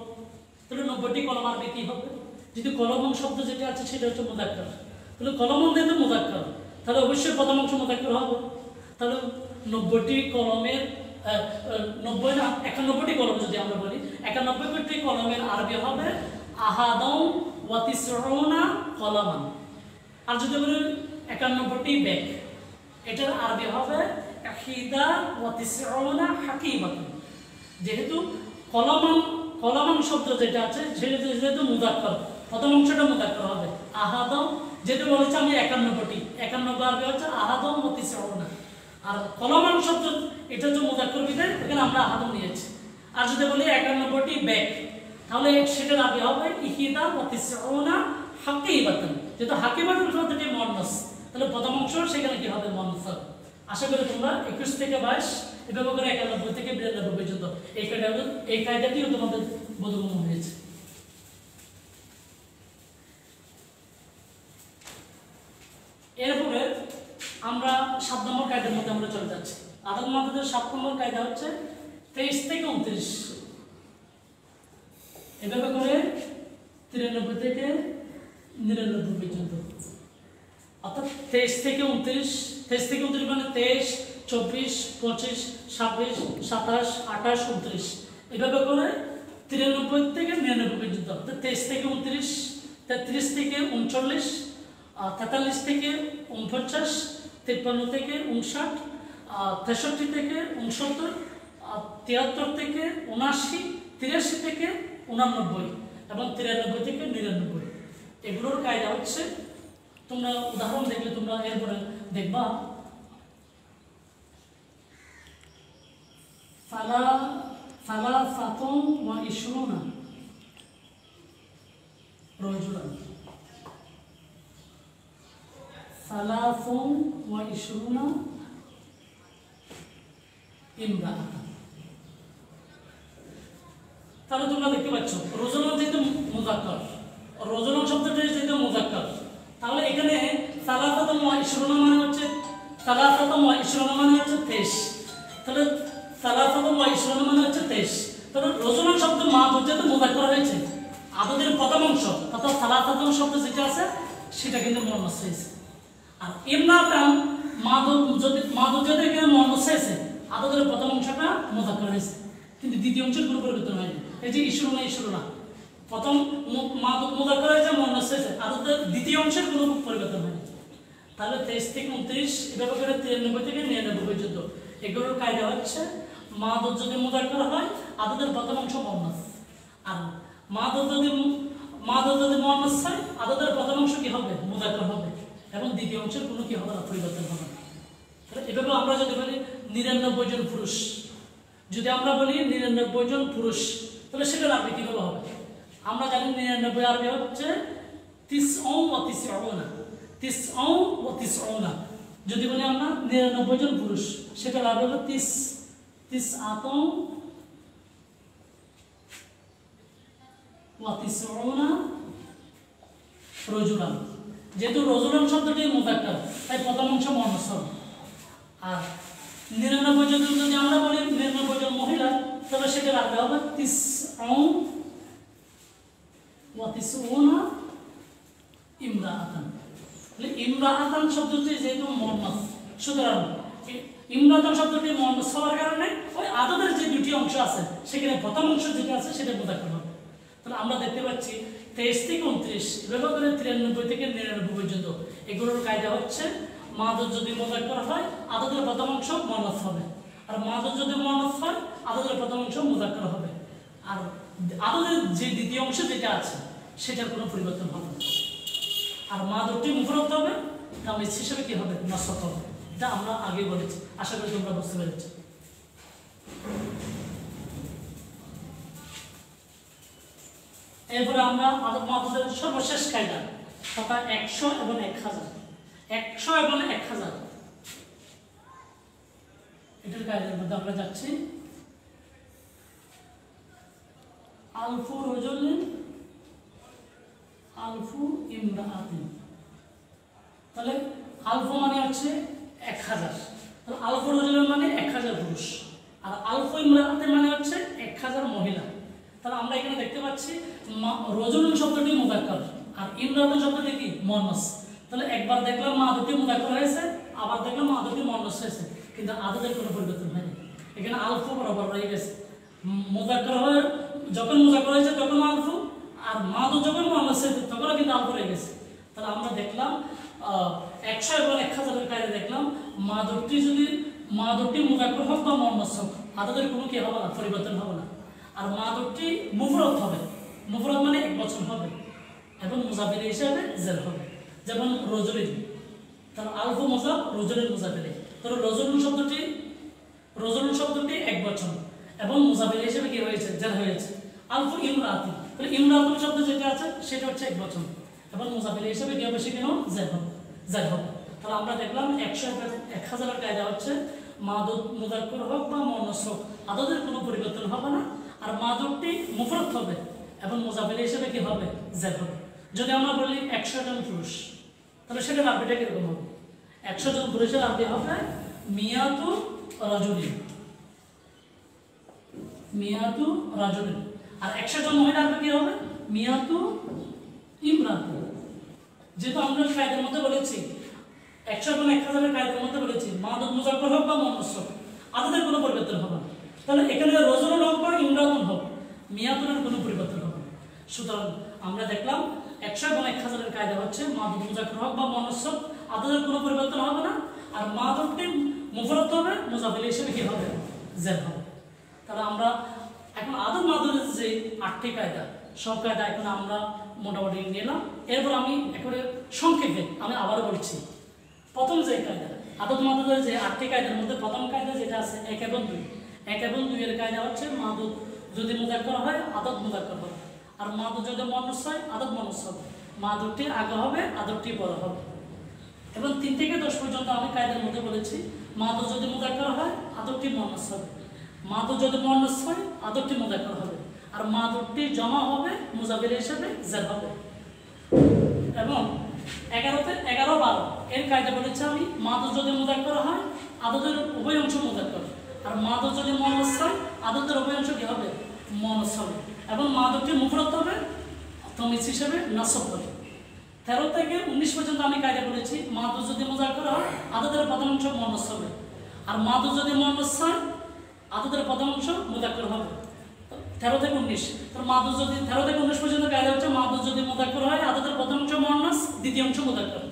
তাহলে 90টি কলম আরবি কি হবে? যদি কলম শব্দ যেটা আছে সেটা হচ্ছে মুযাক্কার, তাহলে কলম যেহেতু মুযাক্কার তাহলে অবশ্যই প্রথম অংশ মুযাক্কার হবে। তাহলে 90টি কলমের 90 না 91টি কলম যদি আমরা বলি, 91টি কলমের আরবি হবে আহাদাউ ওয়া তিসউনা কলামান। আর যদি বলি 91টি ব্যাগ, এটার আরবি হবে ইহদা ওয়া তিসউনা হাকিবাতুন। যেহেতু কলামান শব্দ যেটা আছে যেহেতু মুযাক্কার, প্রথম অংশটা মুযাক্কার হবে আহাদাউ, যেহেতু বলেছি আমি 91টি, 91 আরবি হচ্ছে আহাদাউ ওয়া তিসউনা, আর কলমান শব্দ এটা হচ্ছে মুযাক্কার বিধায় এখানে আমরা আহাদাউ নিয়েছি। আর যদি বলি 91টি ব্যাগ, তাহলে সেটার আরবি হবে ইহদা ওয়া তিসউনা হাকিবাতুন। যেহেতু হাকিবাতুন শব্দটি মুয়ান্নাস, তাহলে প্রথম অংশ সেখানে কি হবে? মুয়ান্নাস। আশা করি তোমরা 21 থেকে 22 এভাবে করে 91 থেকে 92 পর্যন্ত এই কায়দাটিও তোমাদের বোধগম্য হয়েছে। এরপরে আমরা 7 নম্বর কায়দার মধ্যে আমরা চলে যাচ্ছি। আদদ মাদুদের 7 নম্বর কায়দা হচ্ছে 23 থেকে 29, এভাবে করে 93 থেকে 99 পর্যন্ত, অর্থাৎ 23 থেকে 29 মানে 23, 24, 25, 26, 27, 28, 29 এভাবে করে 93 থেকে 99 পর্যন্ত, অর্থাৎ 23 থেকে 29, 33 থেকে 39, 43 থেকে 49, 53 থেকে 59, 63 থেকে 69, 73 থেকে 79, 83 থেকে 89 এবং 93 থেকে 99। এগুলোর কায়দা হচ্ছে, তোমরা উদাহরণ দেখলে তোমরা এরপরে দেখবা সালাসাতুন ওয়া ইশরুনা রাজুলান, সালাসুন ওয়া ইশরুনা ইমরাআতান। তাহলে তোমরা দেখতে পাচ্ছ রাজুলান যেহেতু মুযাক্কার, রাজুলান শব্দটা যেহেতু মুযাক্কার, তাহলে এখানে সালাসাতুন ওয়া ইশরুনা মানে হচ্ছে 23। তাহলে সালাসাতুন ওয়া ইশরুনা মানে হচ্ছে 23। তাহলে রাজুলান শব্দ মাদুদ যেহেতু মুযাক্কার হয়েছে, আদদের প্রথম অংশ অর্থাৎ সালাসাতুন শব্দ যেটা আছে সেটা কিন্তু মুয়ান্নাস হয়েছে। আর ইমরাআতান মাদক যদি এখানে মুয়ান্নাস হয়েছে আদদের প্রথম অংশটা মুযাক্কার হয়েছে কিন্তু দ্বিতীয় অংশের কোনো পরিবর্তন হয়নি। এই যে ইশরুনা না, প্রথম মাদক মুযাক্কার হয়েছে মুয়ান্নাস হয়েছে আদদের দ্বিতীয় অংশের কোনো পরিবর্তন হয়নি। তাহলে 23 থেকে 29 এভাবে করে 93 থেকে 99 পর্যন্ত এগুলোর কায়দা হচ্ছে মাদক যদি মুযাক্কার হয় আদদের প্রথম অংশ মুয়ান্নাস, আর মাদক যদি মুয়ান্নাস হয় আদদের প্রথম অংশ কি হবে মুযাক্কার হবে এবং দ্বিতীয় অংশের কোনো কি হবে না পরিবর্তন হবে না। তাহলে এভাবে আমরা যদি বলি 99 জন পুরুষ, যদি আমরা বলি 99 জন পুরুষ তাহলে সেটার আরবি কিভাবে হবে? আমরা জানি 99 আরবি হচ্ছে 99 যদি বলি আমরা 99 জন পুরুষ সেটার আরবি হলো 99 রজুলান। যেহেতু রজুলান শব্দটি মুযাক্কার তাই প্রথম অংশ মুয়ান্নাস হবে। আর 99 জন যদি আমরা বলি 99 জন মহিলা তবে সেটার আরবি হবে 99 ইমরাআতান। তাহলে ইমরাআতান শব্দটি যেহেতু মুয়ান্নাস সুতরাং ইমরাআতান শব্দটি মুয়ান্নাস হওয়ার কারণে ওই আদদের যে দুটি অংশ আছে সেখানে প্রথম অংশ যেটা আছে সেটা মুযাক্কার হবে। তাহলে আমরা দেখতে পাচ্ছি 23 থেকে 29 এভাবে করে 93 থেকে 99 পর্যন্ত এগুলোর কায়দা হচ্ছে মাদক যদি মুযাক্কার হয় আদদের প্রথম অংশ মুয়ান্নাস হবে, আর মাদক যদি মুয়ান্নাস হয় আদদের প্রথম অংশ মুযাক্কার হবে, আর আদদের যে দ্বিতীয় অংশ যেটা আছে সেটার কোনো পরিবর্তন হবে না। আর মাদকটি মুফরদ হবে তামিজ হিসেবে কি হবে নাসব হবে। এটা আমরা আগে বলেছি, আশা করি তোমরা বুঝতে পেরেছো। এরপরে আমরা মাদকের সর্বশেষ কায়দা তথা 100 এবং 1000 এটার কায়দার মধ্যে আমরা যাচ্ছি। আলফু রজুলিন আলফু ইমরাআতিন। তাহলে আলফু মানে হচ্ছে 1000, তাহলে আলফু রজুলিন মানে 1000 পুরুষ, আর আলফু ইমরাআতিন মানে হচ্ছে 1000 মহিলা। তাহলে আমরা এখানে দেখতে পাচ্ছি রজুলিন শব্দটি মুযাক্কার আর ইমরাআতিন শব্দটি কি মুয়ান্নাস। তাহলে একবার দেখলাম মাদকটি মুযাক্কার হয়েছে, আবার দেখলাম মাদকটি মুয়ান্নাস হয়েছে, কিন্তু আদদের কোনো পরিবর্তন হয়নি। এখানে আলফু বরাবর রয়ে গেছে। মুযাক্কার হয়ে যখন মুযাক্কার হয়েছে তখন আলফু, আর মাদক যখন মুয়ান্নাস হয়েছে তখন কিন্তু আলফু রয়ে গেছে। তাহলে আমরা দেখলাম 100 এবং 1000 এর কায়দা দেখলাম মাদকটি মুযাক্কার হোক বা মুয়ান্নাস হোক আদদের কোনো কি হবে না পরিবর্তন হবে না। আর মাদকটি মুফরদ হবে, মুফরদ মানে এক বচন হবে এবং মুযাফির হিসেবে জের হবে, যেমন রজুলিন। তাহলে আলফু মুযাফ রজুলিন মুযাফির। তাহলে রজুলিন শব্দটি এক বচন এবং মুযাফির হিসেবে কি হয়েছে জের হয়েছে। আলফু ইমরাআতিন, তাহলে ইমরাআতিন শব্দ যেটা আছে সেটা হচ্ছে এক বচন এবং মুযাফির হিসেবে কি হবে সেখানেও জের হবে। তাহলে আমরা দেখলাম 100 এবং 1000 এর কায়দা হচ্ছে মাদক মুযাক্কার হোক বা মুয়ান্নাস হোক আদদের কোনো পরিবর্তন হবে না, আর মাদকটি মুফরদ হবে এবং মুযাফির হিসেবে কি হবে জের হবে। যদি আমরা বলি 100 জন পুরুষ তাহলে সেটার আরবিটা কিরকম হবে? 100 জন পুরুষের আরবি হবে মিয়াতু রাজুলিন, আর 100 জন মহিলার আরবি কি হবে মিয়াতু ইমরাআতিন। যেহেতু আমরা কায়দার মধ্যে বলেছি 100 এবং 1000 এর কায়দার মধ্যে বলেছি মাদক মুযাক্কার হোক বা মুয়ান্নাস হোক আদদের কোনো পরিবর্তন হবে না। তাহলে এখানে রজুলুন হোক বা ইমরাআতুন হোক মিয়াতুনের কোনো পরিবর্তন হবে না। সুতরাং আমরা দেখলাম 100 এবং 1000 এর কায়দা হচ্ছে মাদক মুযাক্কার হোক বা মুয়ান্নাস হোক আদদের কোনো পরিবর্তন হবে না, আর মাদকটি মুফরদ হবে মুযাফির হিসেবে কি হবে জের হবে। তাহলে আমরা এখন আদদ মাদদের যে 8টি কায়দা সব কায়দা এখন আমরা মোটামুটি নিলাম। এরপর আমি একেবারে সংক্ষেপে আমি আবারও বলছি, প্রথম যে কায়দা আদদ মাদদের যে 8টি কায়দার মধ্যে প্রথম কায়দা যেটা আছে 1 এবং 2, 1 এবং 2 এর কায়দা হচ্ছে মাদক যদি মুযাক্কার হয় আদদ মুযাক্কার হবে, আর মাদক যদি মুয়ান্নাস হয় আদদ মুয়ান্নাস হবে, মাদকটি আগে হবে আদদটি পরে হবে। এবং 3 থেকে 10 পর্যন্ত আমি কায়দার মধ্যে বলেছি মাদক যদি মুযাক্কার হয় আদদটি মুয়ান্নাস হবে, মাদক যদি মুয়ান্নাস হয় আদদটি মুযাক্কার হবে, আর মাদকটি জমা হবে মুযাফির হিসেবে জের হবে। এবং 11-12 এর কায়দা বলেছি আমি মাদক যদি মুযাক্কার হয় আদদের উভয় অংশ মুযাক্কার, আর মাদক যদি মুয়ান্নাস হয় আদদের উভয় অংশ কি হবে মুয়ান্নাস হবে, এবং মাদকটি মুফরদ হবে তামিজ হিসেবে নাসব হবে। 13 থেকে 19 পর্যন্ত আমি কায়দা বলেছি মাদু যদি মুজাক্কার হয় আদাদের প্রথম অংশ মুয়ান্নাস হবে, আর মাদু যদি মুয়ান্নাস হয় আদাদের প্রথম অংশ মুজাক্কার হবে। 13 থেকে 19, তো মাদু যদি 13 থেকে 19 পর্যন্ত কায়দা হচ্ছে মাদু যদি মুজাক্কার হয় আদাদের প্রথম অংশ মুয়ান্নাস, দ্বিতীয় অংশ মুজাক্কার,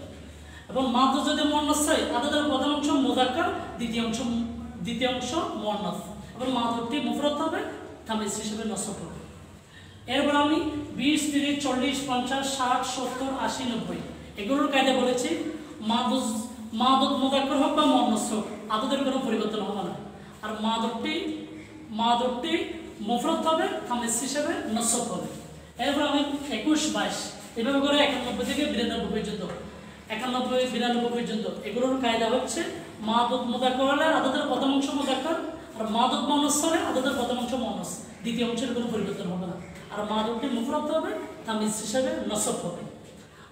এবং মাদু যদি মুয়ান্নাস হয় আদাদের প্রথম অংশ মুজাক্কার, দ্বিতীয় অংশ মুয়ান্নাস, এবং মাদুটি মুফরাদ হবে, তামিজ হিসেবে নসব হবে। এরপর আমি 20, 30, 40, 50, 60, 70, 80, 90 এগুলোর কায়দা বলেছি মাদুদ মুজাক্কার হোক বা মুয়ান্নাস হোক আদাদের কোনো পরিবর্তন হবে না, আর মাদুটি মুফরাদ হবে, তামিজ হিসেবে নসব হবে। এরপর আমি 21, 22 এভাবে করে 91 থেকে 92 পর্যন্ত 91, 92 পর্যন্ত এগুলোর কায়দা হচ্ছে মাদুদ মুজাক্কার হলে আদাদের প্রথম অংশ মুজাক্কার, আর মাদুদ মুয়ান্নাস হলে আদাদের প্রথম অংশ মুয়ান্নাস, দ্বিতীয় অংশের কোনো পরিবর্তন হবে না, আর মাদুটি মুফরাদ হবে, তামিজ হিসেবে নসব হবে।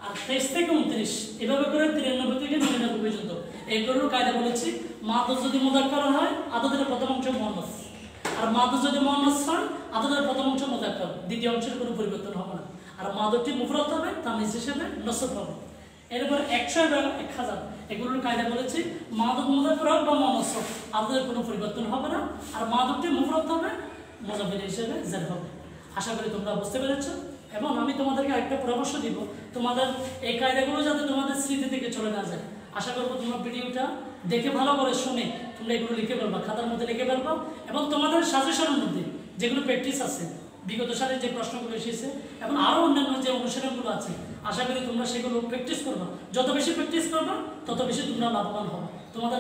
আর 23 থেকে 29 এভাবে করে 93 থেকে 99 পর্যন্ত এগুলোর কায়দা বলেছি মাদুদ যদি মুজাক্কার হয় আদাদের প্রথম অংশ মুয়ান্নাস, আর মাদুদ যদি মুয়ান্নাস হয় আদাদের প্রথম অংশ মুজাক্কার, দ্বিতীয় অংশের কোনো পরিবর্তন হবে না, আর মাদুটি মুফরাদ হবে, তামিজ হিসেবে নসব হবে। এরপর 100 এবং 1000 এগুলোর কায়দা বলেছি মাদুদ মুজাক্কার হোক বা মুয়ান্নাস হোক আদাদের কোনো পরিবর্তন হবে না, আর মাদুটি মুফরাদ হবে, মুজাফির হিসেবে জের হবে। আশা করি তোমরা বুঝতে পেরেছ, এবং আমি তোমাদেরকে একটা পরামর্শ দিব, তোমাদের এই কায়দাগুলো যাতে তোমাদের স্মৃতি থেকে চলে না যায়। আশা করবো তোমরা ভিডিওটা দেখে ভালো করে শুনে তোমরা এগুলো লিখে ফেলবা, খাতার মধ্যে লিখে ফেলবা, এবং তোমাদের সাজেশনের মধ্যে যেগুলো প্র্যাকটিস আছে বিগত সালে যে প্রশ্নগুলো এসেছে এবং আরও অন্যান্য যে অনুশীলনগুলো আছে আশা করি তোমরা সেগুলো প্র্যাকটিস করবা। যত বেশি প্র্যাকটিস করবা তত বেশি তোমরা লাভবান হবে। তোমাদের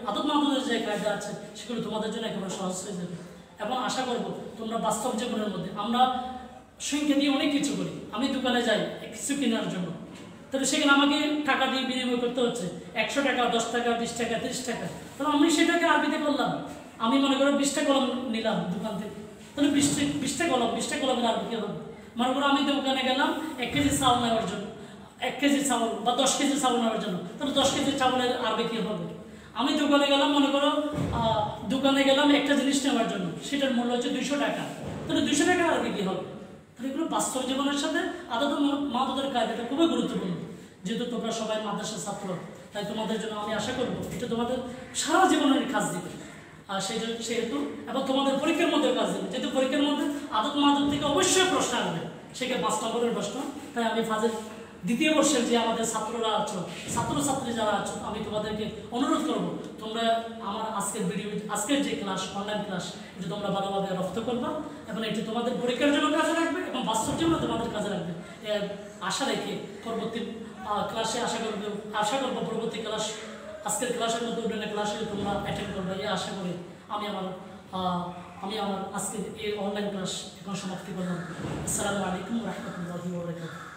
আদত মাদুদের যে কায়দা আছে সেগুলো তোমাদের জন্য একেবারে সহজ হয়ে যাবে। এবং আশা করব তোমরা বাস্তব জীবনের মধ্যে, আমরা সংখ্যা দিয়ে অনেক কিছু করি, আমি দোকানে যাই কিছু কেনার জন্য, তাহলে সেখানে আমাকে টাকা দিয়ে বিনিময় করতে হচ্ছে 100 টাকা, 10 টাকা, 20 টাকা, 30 টাকা, তাহলে আমি সেটাকে আরবিতে করলাম, আমি মনে করো 20টা কলম নিলাম দোকান থেকে, তাহলে 20টা কলমের আরবি কি হবে? মনে করো আমি দোকানে গেলাম 1 কেজি চাউল নেওয়ার জন্য, 1 কেজি চাউল বা 10 কেজি চাউল নেওয়ার জন্য, তাহলে 10 কেজি চাউলের আরবি কি হবে? আমি দোকানে গেলাম, মনে করো দোকানে গেলাম একটা জিনিস নেওয়ার জন্য, সেটার মূল্য হচ্ছে 200 টাকা, তাহলে 200 টাকা আরবি কি হবে? তাহলে এগুলো বাস্তব জীবনের সাথে আদত মাদুদের কায়দাটা খুবই গুরুত্বপূর্ণ। যেহেতু তোমরা সবাই মাদ্রাসার ছাত্র, তাই তোমাদের জন্য আমি আশা করবো এটা তোমাদের সারা জীবনের কাজ দিবে, আর সেহেতু এবং তোমাদের পরীক্ষার মধ্যে কাজ দেবে, যেহেতু পরীক্ষার মধ্যে আদত মাদুদ থেকে অবশ্যই প্রশ্ন আসবে, সেখানে 5 নম্বরের প্রশ্ন। তাই আমি ফাজেল দ্বিতীয় বর্ষের যে আমাদের ছাত্ররা আছো, ছাত্রছাত্রী যারা আছো, আমি তোমাদেরকে অনুরোধ করব তোমরা আমার আজকের যে ক্লাস, অনলাইন ক্লাস, এটা তোমরা ভালোভাবে রপ্ত করবা, এবং এটি তোমাদের পরীক্ষার জন্য কাজে লাগবে এবং বাস্তব জীবনে তোমাদের কাজে লাগবে। আশা রেখে পরবর্তী ক্লাসে আশা করবো পরবর্তী ক্লাস, আজকের ক্লাসের মধ্যে অন্যান্য ক্লাসে তোমরা অ্যাটেন্ড করবে, এই আশা করি আমি আমার আজকের এই অনলাইন ক্লাস এখন সমাপ্তি করলাম। আসসালামু আলাইকুম ওয়া রাহমাতুল্লাহি ওয়া বারাকাতুহু।